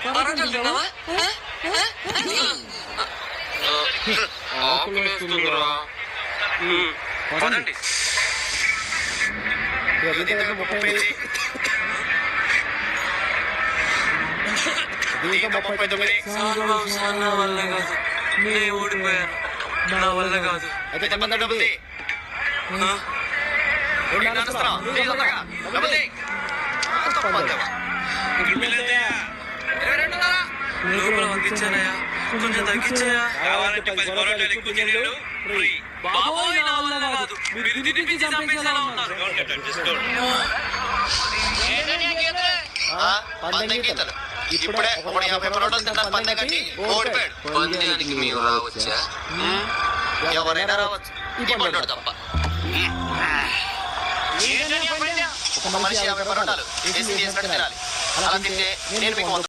పరోటాలు తిన్నావా? ఆకలిస్తుందిరా. పదండి. దీంతో 39. నా వల్ల కాదు, నేను ఓడిపోయాను. నా వల్ల కాదు. అయితే 90. లోపల తగ్గించానయ్యా, కొంచెం తగ్గించాయా. బాబోయ్, నా వల్ల కాదు. మీరు తినిపించి చంపేసేలా ఉన్నారు. ఇప్పుడే 50 పరోటాలు తిన్నాను. పందెం కట్టి ఓడిపోయాడు. పందెానికి మేము రావచ్చా? ఎవరైనా రావచ్చు, ఈ పండు తప్ప. ఒక మనిషి 50 పరోటాలు తినాలి. అలా తింటే నేను మీకు